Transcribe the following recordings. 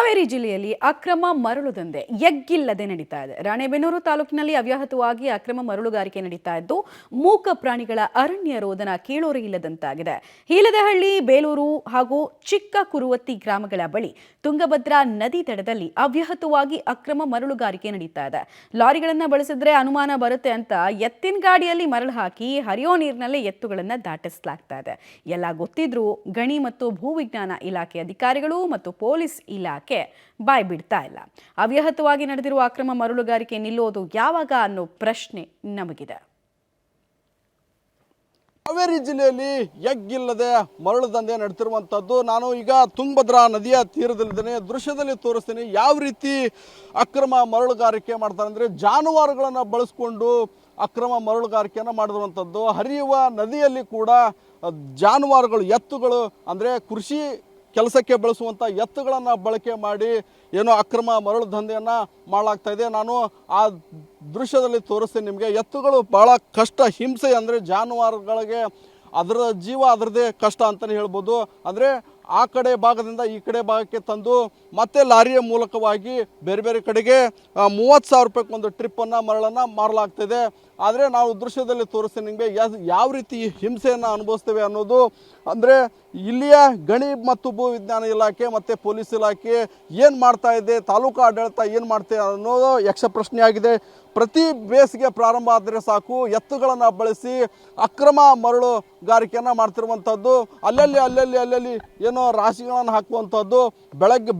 ಹಾವೇರಿ ಜಿಲ್ಲೆಯಲ್ಲಿ ಅಕ್ರಮ ಮರಳು ದಂಧೆ ಎಗ್ಗಿಲ್ಲದೆ ನಡೀತಾ ಇದೆ. ರಾಣೆಬೆನ್ನೂರು ತಾಲೂಕಿನಲ್ಲಿ ಅವ್ಯಾಹತವಾಗಿ ಅಕ್ರಮ ಮರಳುಗಾರಿಕೆ ನಡೀತಾ ಇದ್ದು ಮೂಕ ಪ್ರಾಣಿಗಳ ಅರಣ್ಯ ರೋದನ ಕೀಳೋರೆ ಇಲ್ಲದಂತಾಗಿದೆ. ಹೀಲದಹಳ್ಳಿ, ಬೇಲೂರು ಹಾಗೂ ಚಿಕ್ಕ ಕುರುವತ್ತಿ ಗ್ರಾಮಗಳ ಬಳಿ ತುಂಗಭದ್ರಾ ನದಿ ತಡದಲ್ಲಿ ಅವ್ಯಾಹತವಾಗಿ ಅಕ್ರಮ ಮರಳುಗಾರಿಕೆ ನಡೀತಾ ಇದೆ. ಲಾರಿಗಳನ್ನ ಬಳಸಿದ್ರೆ ಅನುಮಾನ ಬರುತ್ತೆ ಅಂತ ಎತ್ತಿನ ಗಾಡಿಯಲ್ಲಿ ಮರಳು ಹಾಕಿ ಹರಿಯೋ ನೀರಿನಲ್ಲೇ ಎತ್ತುಗಳನ್ನ ದಾಟಿಸಲಾಗ್ತಾ ಇದೆ. ಎಲ್ಲ ಗೊತ್ತಿದ್ರೂ ಗಣಿ ಮತ್ತು ಭೂವಿಜ್ಞಾನ ಇಲಾಖೆ ಅಧಿಕಾರಿಗಳು ಮತ್ತು ಪೊಲೀಸ್ ಇಲಾಖೆ ಬಾಯ್ ಬಿಡ್ತಾ ಇಲ್ಲ. ಅವ್ಯಾಹತವಾಗಿ ನಡೆದಿರುವ ಅಕ್ರಮ ಮರಳುಗಾರಿಕೆ ನಿಲ್ಲೋದು ಯಾವಾಗ ಅನ್ನೋ ಪ್ರಶ್ನೆ ನಮಗಿದೆ. ಹಾವೇರಿ ಜಿಲ್ಲೆಯಲ್ಲಿ ಎಗ್ಗಿಲ್ಲದೆ ಮರಳು ದಂಧೆ ನಡೆತಿರುವಂಥದ್ದು. ನಾನು ಈಗ ತುಂಗಭದ್ರಾ ನದಿಯ ತೀರದಲ್ಲಿದ್ದೇನೆ. ದೃಶ್ಯದಲ್ಲಿ ತೋರಿಸ್ತೀನಿ ಯಾವ ರೀತಿ ಅಕ್ರಮ ಮರಳುಗಾರಿಕೆ ಮಾಡ್ತಾರೆ ಅಂದರೆ ಜಾನುವಾರುಗಳನ್ನು ಬಳಸ್ಕೊಂಡು ಅಕ್ರಮ ಮರಳುಗಾರಿಕೆಯನ್ನು ಮಾಡಿರುವಂಥದ್ದು. ಹರಿಯುವ ನದಿಯಲ್ಲಿ ಕೂಡ ಜಾನುವಾರುಗಳು, ಎತ್ತುಗಳು ಅಂದರೆ ಕೃಷಿ ಕೆಲಸಕ್ಕೆ ಬಳಸುವಂಥ ಎತ್ತುಗಳನ್ನು ಬಳಕೆ ಮಾಡಿ ಏನೋ ಅಕ್ರಮ ಮರಳು ದಂಧೆಯನ್ನು ಮಾಡಲಾಗ್ತಾ ಇದೆ. ನಾನು ಆ ದೃಶ್ಯದಲ್ಲಿ ತೋರಿಸ್ತೀನಿ ನಿಮಗೆ. ಎತ್ತುಗಳು ಭಾಳ ಕಷ್ಟ, ಹಿಂಸೆ ಅಂದರೆ ಜಾನುವಾರುಗಳಿಗೆ ಅದರ ಜೀವ ಅದರದೇ ಕಷ್ಟ ಅಂತಲೇ ಹೇಳ್ಬೋದು. ಅಂದರೆ ಆ ಕಡೆ ಭಾಗದಿಂದ ಈ ಕಡೆ ಭಾಗಕ್ಕೆ ತಂದು ಮತ್ತೆ ಲಾರಿಯ ಮೂಲಕವಾಗಿ ಬೇರೆ ಬೇರೆ ಕಡೆಗೆ 30,000 ರೂಪಾಯಿಗೆ ಒಂದು ಟ್ರಿಪ್ಪನ್ನು ಮರಳನ್ನು ಮಾರಲಾಗ್ತಿದೆ. ಆದರೆ ನಾವು ದೃಶ್ಯದಲ್ಲಿ ತೋರಿಸ್ತೀನಿ ನಿಮಗೆ ಯಾವ ರೀತಿ ಹಿಂಸೆಯನ್ನು ಅನುಭವಿಸ್ತೇವೆ ಅನ್ನೋದು. ಅಂದರೆ ಇಲ್ಲಿಯ ಗಣಿ ಮತ್ತು ಭೂ ವಿಜ್ಞಾನ ಇಲಾಖೆ ಮತ್ತು ಪೊಲೀಸ್ ಇಲಾಖೆ ಏನು ಮಾಡ್ತಾ ಇದೆ, ತಾಲೂಕು ಆಡಳಿತ ಏನು ಮಾಡ್ತೇವೆ ಅನ್ನೋದು ಯಕ್ಷ ಪ್ರಶ್ನೆಯಾಗಿದೆ. ಪ್ರತಿ ಬೇಸಿಗೆ ಪ್ರಾರಂಭ ಆದರೆ ಸಾಕು ಎತ್ತುಗಳನ್ನು ಬಳಸಿ ಅಕ್ರಮ ಮರಳುಗಾರಿಕೆಯನ್ನು ಮಾಡ್ತಿರುವಂಥದ್ದು. ಅಲ್ಲಲ್ಲಿ ಏನೋ ರಾಶಿಗಳನ್ನು ಹಾಕುವಂಥದ್ದು. ಬೆಳಗ್ಗೆ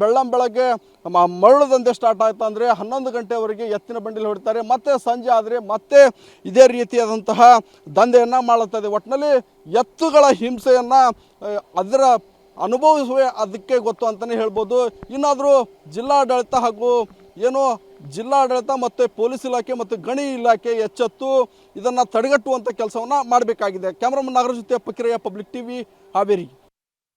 ಮರಳು ದಂಧೆ ಸ್ಟಾರ್ಟ್ ಆಯ್ತು ಅಂದರೆ 11 ಗಂಟೆವರೆಗೆ ಎತ್ತಿನ ಬಂಡಿಲಿ ಹೊಡಿತಾರೆ. ಮತ್ತೆ ಸಂಜೆ ಆದರೆ ಮತ್ತೆ ಇದೇ ರೀತಿಯಾದಂತಹ ದಂಧೆಯನ್ನು ಮಾಡುತ್ತದೆ. ಒಟ್ಟಿನಲ್ಲಿ ಎತ್ತುಗಳ ಹಿಂಸೆಯನ್ನು ಅದರ ಅನುಭವಿಸುವೆ ಅದಕ್ಕೆ ಗೊತ್ತು ಅಂತಲೇ ಹೇಳ್ಬೋದು. ಇನ್ನಾದರೂ ಜಿಲ್ಲಾಡಳಿತ ಹಾಗೂ ಏನು ಜಿಲ್ಲಾಡಳಿತ ಮತ್ತು ಪೊಲೀಸ್ ಇಲಾಖೆ ಮತ್ತು ಗಣಿ ಇಲಾಖೆ ಎಚ್ಚೆತ್ತು ಇದನ್ನು ತಡೆಗಟ್ಟುವಂಥ ಕೆಲಸವನ್ನು ಮಾಡಬೇಕಾಗಿದೆ. ಕ್ಯಾಮ್ರಾಮನ್ ನಾಗರಾಜ್ ಜೊತೆ ಫಕೀರಯ್ಯ, ಪಬ್ಲಿಕ್ ಟಿವಿ, ಹಾವೇರಿ.